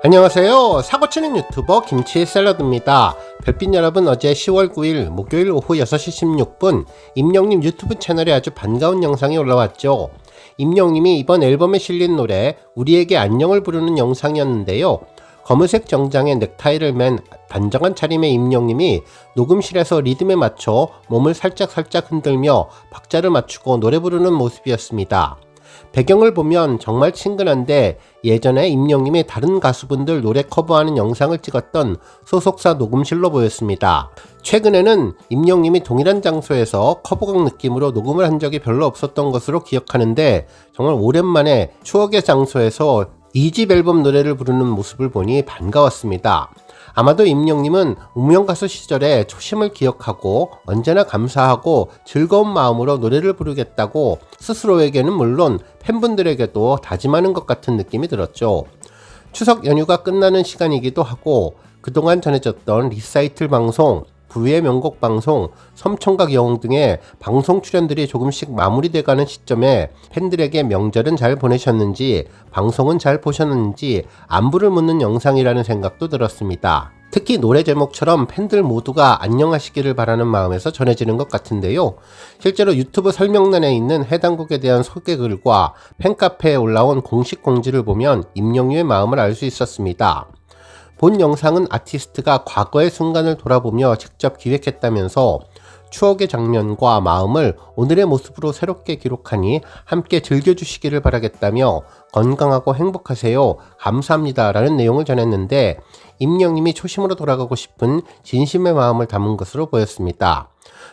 안녕하세요. 사고치는 유튜버 김치 샐러드입니다. 별빛 여러분, 어제 10월 9일 목요일 오후 6시 16분 임영님 유튜브 채널에 아주 반가운 영상이 올라왔죠. 임영님이 이번 앨범에 실린 노래 우리에게 안녕을 부르는 영상이었는데요. 검은색 정장에 넥타이를 맨 단정한 차림의 임영님이 녹음실에서 리듬에 맞춰 몸을 살짝 흔들며 박자를 맞추고 노래 부르는 모습이었습니다. 배경을 보면 정말 친근한데 예전에 임영님이 다른 가수분들 노래 커버하는 영상을 찍었던 소속사 녹음실로 보였습니다. 최근에는 임영님이 동일한 장소에서 커버곡 느낌으로 녹음을 한 적이 별로 없었던 것으로 기억하는데 정말 오랜만에 추억의 장소에서 2집 앨범 노래를 부르는 모습을 보니 반가웠습니다. 아마도 임영님은 무명가수 시절에 초심을 기억하고 언제나 감사하고 즐거운 마음으로 노래를 부르겠다고 스스로에게는 물론 팬분들에게도 다짐하는 것 같은 느낌이 들었죠. 추석 연휴가 끝나는 시간이기도 하고 그동안 전해졌던 리사이틀 방송, 부의 명곡 방송, 섬총각 여행 등의 방송 출연들이 조금씩 마무리돼가는 시점에 팬들에게 명절은 잘 보내셨는지, 방송은 잘 보셨는지 안부를 묻는 영상이라는 생각도 들었습니다. 특히 노래 제목처럼 팬들 모두가 안녕하시기를 바라는 마음에서 전해지는 것 같은데요. 실제로 유튜브 설명란에 있는 해당 곡에 대한 소개글과 팬카페에 올라온 공식 공지를 보면 임영님의 마음을 알 수 있었습니다. 본 영상은 아티스트가 과거의 순간을 돌아보며 직접 기획했다면서 추억의 장면과 마음을 오늘의 모습으로 새롭게 기록하니 함께 즐겨주시기를 바라겠다며 건강하고 행복하세요. 감사합니다. 라는 내용을 전했는데 임영님이 초심으로 돌아가고 싶은 진심의 마음을 담은 것으로 보였습니다.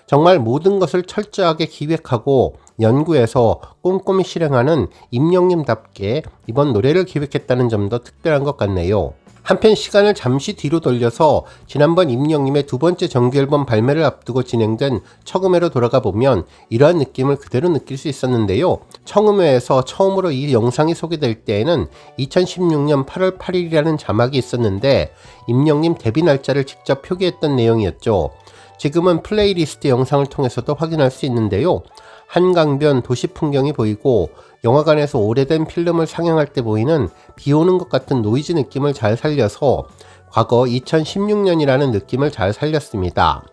정말 모든 것을 철저하게 기획하고 연구해서 꼼꼼히 실행하는 임영님답게 이번 노래를 기획했다는 점도 특별한 것 같네요. 한편 시간을 잠시 뒤로 돌려서 지난번 임영님의 두 번째 정규앨범 발매를 앞두고 진행된 청음회로 돌아가 보면 이러한 느낌을 그대로 느낄 수 있었는데요. 청음회에서 처음으로 이 영상이 소개될 때에는 2016년 8월 8일이라는 자막이 있었는데 임영님 데뷔 날짜를 직접 표기했던 내용이었죠. 지금은 플레이리스트 영상을 통해서도 확인할 수 있는데요. 한강변 도시 풍경이 보이고 영화관에서 오래된 필름을 상영할 때 보이는 비 오는 것 같은 노이즈 느낌을 잘 살려서 과거 2016년이라는 느낌을 잘 살렸습니다.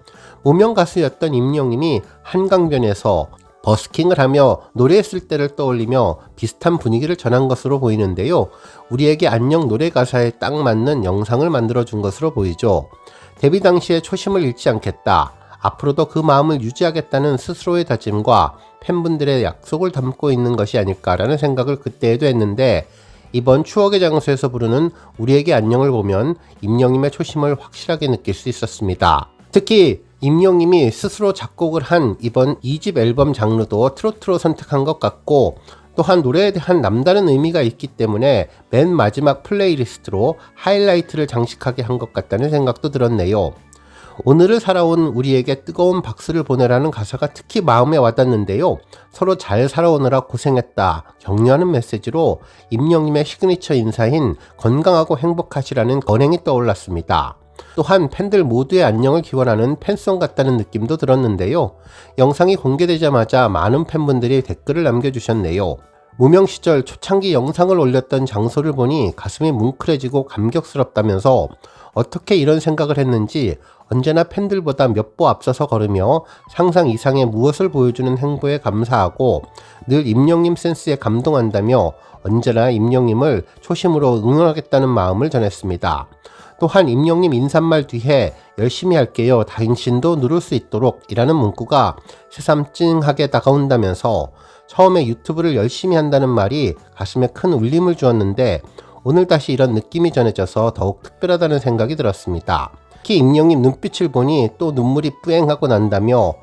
무명 가수였던 임영님이 한강변에서 버스킹을 하며 노래했을 때를 떠올리며 비슷한 분위기를 전한 것으로 보이는데요. 우리에게 안녕 노래 가사에 딱 맞는 영상을 만들어준 것으로 보이죠. 데뷔 당시에 초심을 잃지 않겠다. 앞으로도 그 마음을 유지하겠다는 스스로의 다짐과 팬분들의 약속을 담고 있는 것이 아닐까라는 생각을 그때에도 했는데 이번 추억의 장소에서 부르는 우리에게 안녕을 보면 임영님의 초심을 확실하게 느낄 수 있었습니다. 특히 임영님이 스스로 작곡을 한 이번 2집 앨범 장르도 트로트로 선택한 것 같고 또한 노래에 대한 남다른 의미가 있기 때문에 맨 마지막 플레이리스트로 하이라이트를 장식하게 한 것 같다는 생각도 들었네요. 오늘을 살아온 우리에게 뜨거운 박수를 보내라는 가사가 특히 마음에 와닿는데요. 서로 잘 살아오느라 고생했다. 격려하는 메시지로 임영님의 시그니처 인사인 건강하고 행복하시라는 건행이 떠올랐습니다. 또한 팬들 모두의 안녕을 기원하는 팬송 같다는 느낌도 들었는데요. 영상이 공개되자마자 많은 팬분들이 댓글을 남겨주셨네요. 무명 시절 초창기 영상을 올렸던 장소를 보니 가슴이 뭉클해지고 감격스럽다면서 어떻게 이런 생각을 했는지 언제나 팬들보다 몇 보 앞서서 걸으며 상상 이상의 무엇을 보여주는 행보에 감사하고 늘 임영님 센스에 감동한다며 언제나 임영님을 초심으로 응원하겠다는 마음을 전했습니다. 또한 임영님 인사말 뒤에 열심히 할게요. 당신도 누를 수 있도록 이라는 문구가 새삼 찡하게 다가온다면서 처음에 유튜브를 열심히 한다는 말이 가슴에 큰 울림을 주었는데 오늘 다시 이런 느낌이 전해져서 더욱 특별하다는 생각이 들었습니다. 특히 임영님 눈빛을 보니 또 눈물이 뿌앵하고 난다며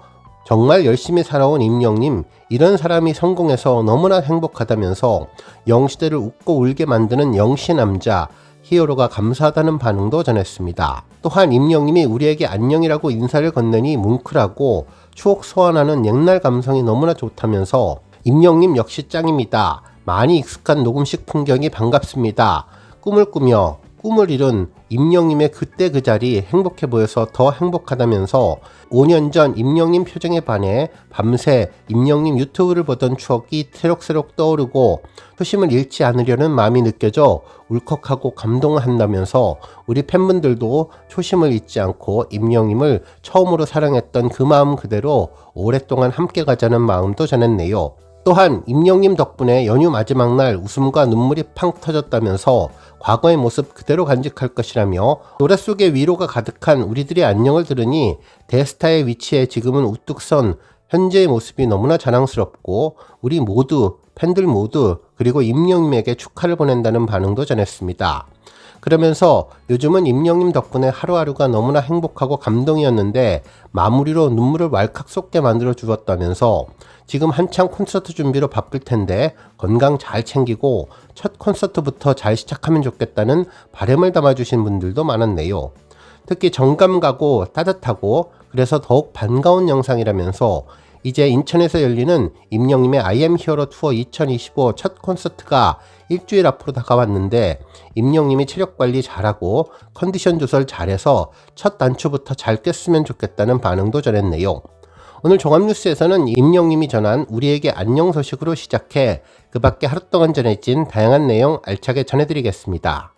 정말 열심히 살아온 임영님, 이런 사람이 성공해서 너무나 행복하다면서 영시대를 웃고 울게 만드는 영시 남자, 히어로가 감사하다는 반응도 전했습니다. 또한 임영님이 우리에게 안녕이라고 인사를 건네니 뭉클하고 추억 소환하는 옛날 감성이 너무나 좋다면서 임영님 역시 짱입니다. 많이 익숙한 녹음식 풍경이 반갑습니다. 꿈을 꾸며 꿈을 이룬 임영님의 그때 그 자리 행복해 보여서 더 행복하다면서 5년 전 임영님 표정에 반해 밤새 임영님 유튜브를 보던 추억이 새록새록 떠오르고 초심을 잃지 않으려는 마음이 느껴져 울컥하고 감동을 한다면서 우리 팬분들도 초심을 잊지 않고 임영님을 처음으로 사랑했던 그 마음 그대로 오랫동안 함께 가자는 마음도 전했네요. 또한 임영님 덕분에 연휴 마지막 날 웃음과 눈물이 팡 터졌다면서 과거의 모습 그대로 간직할 것이라며 노래 속에 위로가 가득한 우리들의 안녕을 들으니 대스타의 위치에 지금은 우뚝 선 현재의 모습이 너무나 자랑스럽고 우리 모두 팬들 모두 그리고 임영님에게 축하를 보낸다는 반응도 전했습니다. 그러면서 요즘은 임영님 덕분에 하루하루가 너무나 행복하고 감동이었는데 마무리로 눈물을 왈칵 쏟게 만들어 주었다면서 지금 한창 콘서트 준비로 바쁠 텐데 건강 잘 챙기고 첫 콘서트부터 잘 시작하면 좋겠다는 바람을 담아주신 분들도 많았네요. 특히 정감 가고 따뜻하고 그래서 더욱 반가운 영상이라면서 이제 인천에서 열리는 임영님의 I am 히어로 투어 2025 첫 콘서트가 일주일 앞으로 다가왔는데 임영님이 체력 관리 잘하고 컨디션 조절 잘해서 첫 단추부터 잘 깼으면 좋겠다는 반응도 전했네요. 오늘 종합뉴스에서는 임영님이 전한 우리에게 안녕 소식으로 시작해 그 밖에 하루 동안 전해진 다양한 내용 알차게 전해드리겠습니다.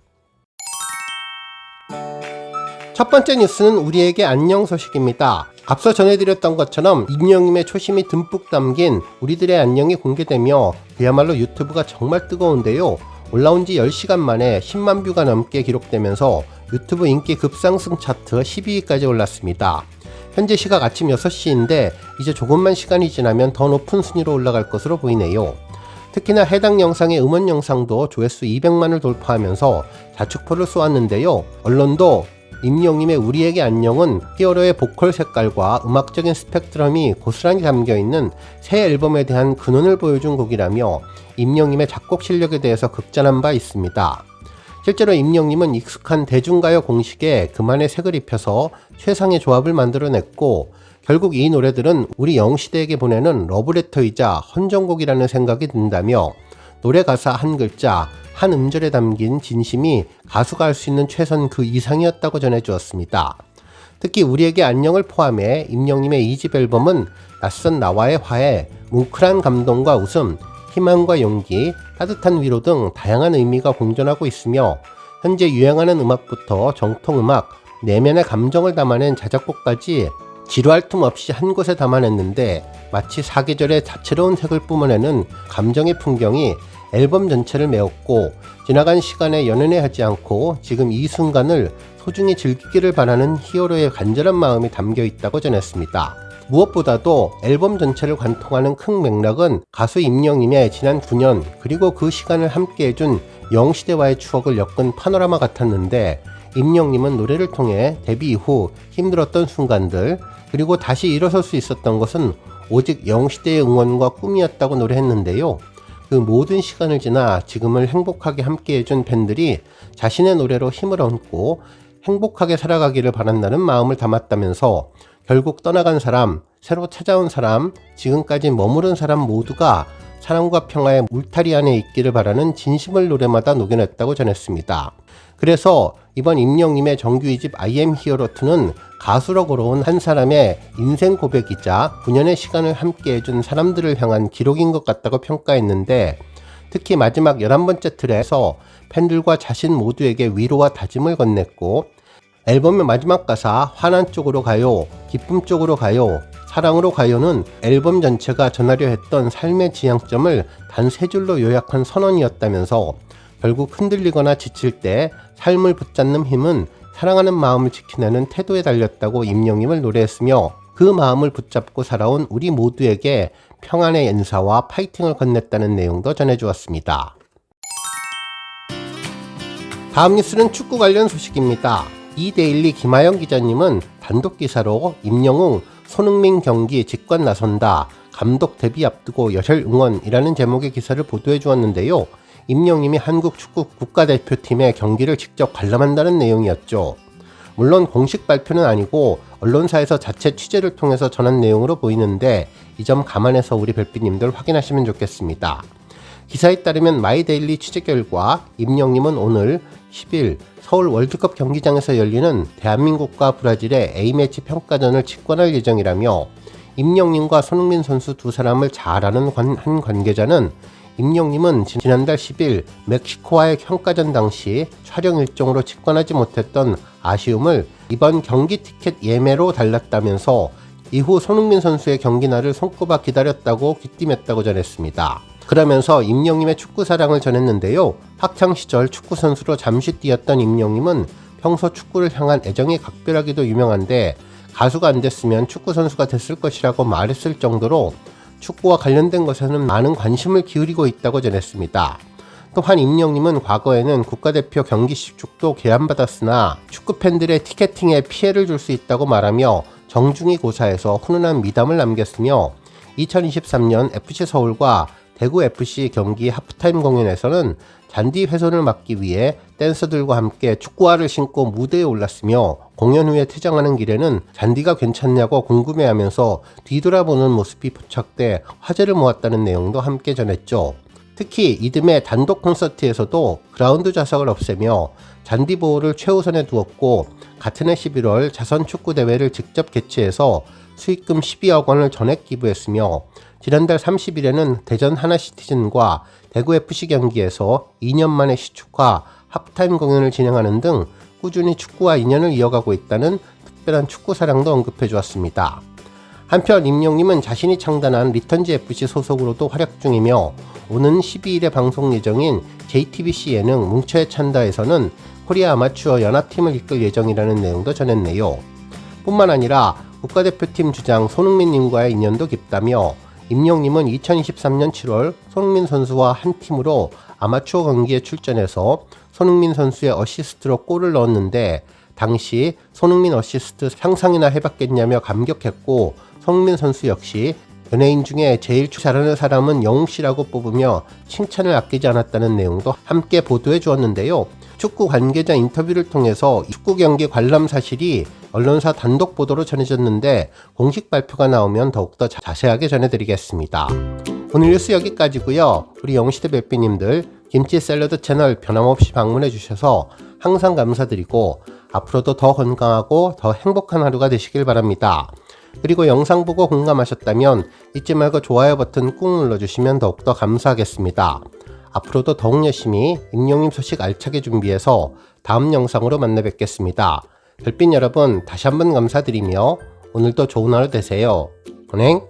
첫 번째 뉴스는 우리에게 안녕 소식입니다. 앞서 전해드렸던 것처럼 임영님의 초심이 듬뿍 담긴 우리들의 안녕이 공개되며 그야말로 유튜브가 정말 뜨거운데요. 올라온 지 10시간 만에 10만 뷰가 넘게 기록되면서 유튜브 인기 급상승 차트 12위까지 올랐습니다. 현재 시각 아침 6시인데 이제 조금만 시간이 지나면 더 높은 순위로 올라갈 것으로 보이네요. 특히나 해당 영상의 음원 영상도 조회수 200만을 돌파하면서 자축포를 쏘았는데요. 언론도 임영님의 우리에게 안녕은 히어로의 보컬 색깔과 음악적인 스펙트럼이 고스란히 담겨있는 새 앨범에 대한 근원을 보여준 곡이라며 임영님의 작곡 실력에 대해서 극찬한 바 있습니다. 실제로 임영님은 익숙한 대중가요 공식에 그만의 색을 입혀서 최상의 조합을 만들어냈고 결국 이 노래들은 우리 영시대에게 보내는 러브레터이자 헌정곡이라는 생각이 든다며 노래 가사 한 글자 한 음절에 담긴 진심이 가수가 할 수 있는 최선 그 이상이었다고 전해주었습니다. 특히 우리에게 안녕을 포함해 임영님의 2집 앨범은 낯선 나와의 화해, 뭉클한 감동과 웃음, 희망과 용기, 따뜻한 위로 등 다양한 의미가 공존하고 있으며 현재 유행하는 음악부터 정통음악, 내면의 감정을 담아낸 자작곡까지 지루할 틈 없이 한 곳에 담아냈는데 마치 사계절의 다채로운 색을 뿜어내는 감정의 풍경이 앨범 전체를 메웠고 지나간 시간에 연연해하지 않고 지금 이 순간을 소중히 즐기기를 바라는 히어로의 간절한 마음이 담겨 있다고 전했습니다. 무엇보다도 앨범 전체를 관통하는 큰 맥락은 가수 임영님의 지난 9년 그리고 그 시간을 함께 해준 영시대와의 추억을 엮은 파노라마 같았는데 임영님은 노래를 통해 데뷔 이후 힘들었던 순간들 그리고 다시 일어설 수 있었던 것은 오직 영시대의 응원과 꿈이었다고 노래했는데요. 그 모든 시간을 지나 지금을 행복하게 함께 해준 팬들이 자신의 노래로 힘을 얻고 행복하게 살아가기를 바란다는 마음을 담았다면서 결국 떠나간 사람, 새로 찾아온 사람, 지금까지 머무른 사람 모두가 사랑과 평화의 울타리 안에 있기를 바라는 진심을 노래마다 녹여냈다고 전했습니다. 그래서 이번 임영님의 정규 2집 I am 히어로 2는 가수로 걸어온 한 사람의 인생 고백이자 9년의 시간을 함께 해준 사람들을 향한 기록인 것 같다고 평가했는데 특히 마지막 11번째 틀에서 팬들과 자신 모두에게 위로와 다짐을 건넸고 앨범의 마지막 가사 환한 쪽으로 가요, 기쁨 쪽으로 가요, 사랑으로 가요는 앨범 전체가 전하려 했던 삶의 지향점을 단 3줄로 요약한 선언이었다면서 결국 흔들리거나 지칠 때 삶을 붙잡는 힘은 사랑하는 마음을 지켜내는 태도에 달렸다고 임영님을 노래했으며 그 마음을 붙잡고 살아온 우리 모두에게 평안의 인사와 파이팅을 건넸다는 내용도 전해주었습니다. 다음 뉴스는 축구 관련 소식입니다. 이데일리 김하영 기자님은 단독 기사로 임영웅, 손흥민 경기 직관 나선다. 감독 데뷔 앞두고 열혈 응원이라는 제목의 기사를 보도해 주었는데요. 임영님이 한국 축구 국가대표팀의 경기를 직접 관람한다는 내용이었죠. 물론 공식 발표는 아니고 언론사에서 자체 취재를 통해서 전한 내용으로 보이는데 이 점 감안해서 우리 별빛님들 확인하시면 좋겠습니다. 기사에 따르면 마이데일리 취재 결과 임영님은 오늘 10일 서울 월드컵 경기장에서 열리는 대한민국과 브라질의 A매치 평가전을 직관할 예정이라며, 임영님과 손흥민 선수 두 사람을 잘 아는 한 관계자는 임영님은 지난달 10일 멕시코와의 평가전 당시 촬영 일정으로 직관하지 못했던 아쉬움을 이번 경기 티켓 예매로 달랬다면서 이후 손흥민 선수의 경기날을 손꼽아 기다렸다고 귀띔했다고 전했습니다. 그러면서 임영님의 축구 사랑을 전했는데요. 학창시절 축구 선수로 잠시 뛰었던 임영님은 평소 축구를 향한 애정이 각별하기도 유명한데, 가수가 안 됐으면 축구 선수가 됐을 것이라고 말했을 정도로 축구와 관련된 것에는 많은 관심을 기울이고 있다고 전했습니다. 또한 임영님은 과거에는 국가대표 경기 시축도 제안받았으나 축구 팬들의 티켓팅에 피해를 줄 수 있다고 말하며 정중히 고사해서 훈훈한 미담을 남겼으며, 2023년 FC 서울과 대구 FC 경기 하프타임 공연에서는 잔디 훼손을 막기 위해 댄서들과 함께 축구화를 신고 무대에 올랐으며, 공연 후에 퇴장하는 길에는 잔디가 괜찮냐고 궁금해하면서 뒤돌아보는 모습이 포착돼 화제를 모았다는 내용도 함께 전했죠. 특히 이듬해 단독 콘서트에서도 그라운드 좌석을 없애며 잔디 보호를 최우선에 두었고, 같은 해 11월 자선 축구 대회를 직접 개최해서 수익금 12억 원을 전액 기부했으며, 지난달 30일에는 대전 하나시티즌과 대구FC 경기에서 2년 만에 시축화 하프타임 공연을 진행하는 등 꾸준히 축구와 인연을 이어가고 있다는 특별한 축구 사랑도 언급해 주었습니다. 한편 임영님은 자신이 창단한 리턴즈FC 소속으로도 활약 중이며, 오는 12일에 방송 예정인 JTBC 예능 뭉쳐의 찬다에서는 코리아 아마추어 연합팀을 이끌 예정이라는 내용도 전했네요. 뿐만 아니라 국가대표팀 주장 손흥민님과의 인연도 깊다며, 임영님은 2023년 7월 손흥민 선수와 한 팀으로 아마추어 경기에 출전해서 손흥민 선수의 어시스트로 골을 넣었는데, 당시 손흥민 어시스트 상상이나 해봤겠냐며 감격했고, 손흥민 선수 역시 연예인 중에 제일 잘하는 사람은 영웅씨라고 뽑으며 칭찬을 아끼지 않았다는 내용도 함께 보도해 주었는데요. 축구 관계자 인터뷰를 통해서 축구 경기 관람 사실이 언론사 단독 보도로 전해졌는데, 공식 발표가 나오면 더욱더 자세하게 전해드리겠습니다. 오늘 뉴스 여기까지고요. 우리 영시대 별비님들 김치 샐러드 채널 변함없이 방문해 주셔서 항상 감사드리고, 앞으로도 더 건강하고 더 행복한 하루가 되시길 바랍니다. 그리고 영상 보고 공감하셨다면 잊지 말고 좋아요 버튼 꾹 눌러주시면 더욱더 감사하겠습니다. 앞으로도 더욱 열심히 임영님 소식 알차게 준비해서 다음 영상으로 만나 뵙겠습니다. 별빛 여러분 다시 한번 감사드리며 오늘도 좋은 하루 되세요. 은행